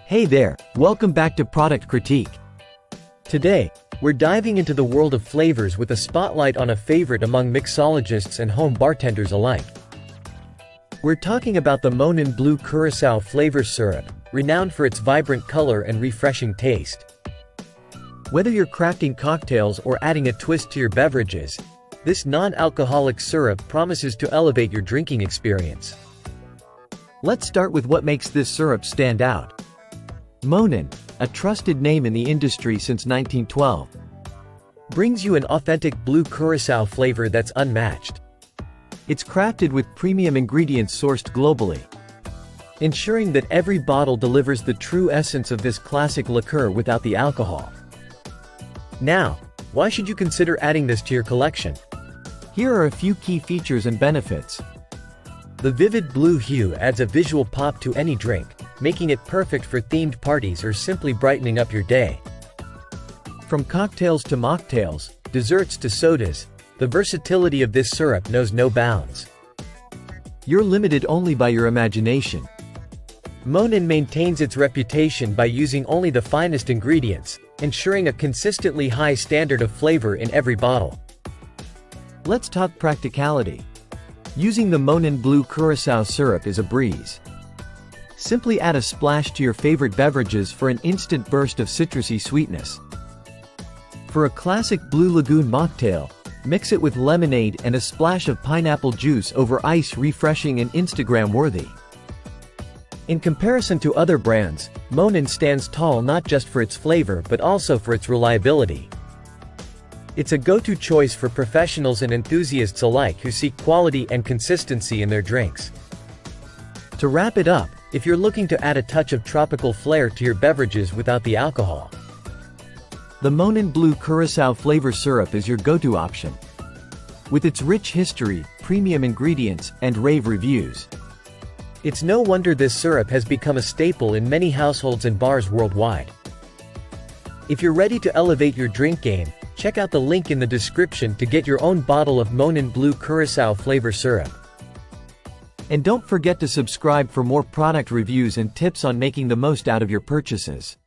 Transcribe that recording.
Hey there, welcome back to Product Critique. Today, we're diving into the world of flavors with a spotlight on a favorite among mixologists and home bartenders alike. We're talking about the Monin Blue Curacao flavor syrup, renowned for its vibrant color and refreshing taste. Whether you're crafting cocktails or adding a twist to your beverages, this non-alcoholic syrup promises to elevate your drinking experience. Let's start with what makes this syrup stand out. Monin, a trusted name in the industry since 1912, brings you an authentic blue curacao flavor that's unmatched. It's crafted with premium ingredients sourced globally, ensuring that every bottle delivers the true essence of this classic liqueur without the alcohol. Now, why should you consider adding this to your collection? Here are a few key features and benefits. The vivid blue hue adds a visual pop to any drink, making it perfect for themed parties or simply brightening up your day. From cocktails to mocktails, desserts to sodas, the versatility of this syrup knows no bounds. You're limited only by your imagination. Monin maintains its reputation by using only the finest ingredients, ensuring a consistently high standard of flavor in every bottle. Let's talk practicality. Using the Monin Blue Curacao syrup is a breeze. Simply add a splash to your favorite beverages for an instant burst of citrusy sweetness. For a classic Blue Lagoon mocktail, mix it with lemonade and a splash of pineapple juice over ice, refreshing and Instagram-worthy. In comparison to other brands, Monin stands tall not just for its flavor but also for its reliability. It's a go-to choice for professionals and enthusiasts alike who seek quality and consistency in their drinks. To wrap it up, if you're looking to add a touch of tropical flair to your beverages without the alcohol, the Monin Blue Curacao flavor syrup is your go-to option. With its rich history, premium ingredients, and rave reviews, it's no wonder this syrup has become a staple in many households and bars worldwide. If you're ready to elevate your drink game, check out the link in the description to get your own bottle of Monin Blue Curacao flavor syrup. And don't forget to subscribe for more product reviews and tips on making the most out of your purchases.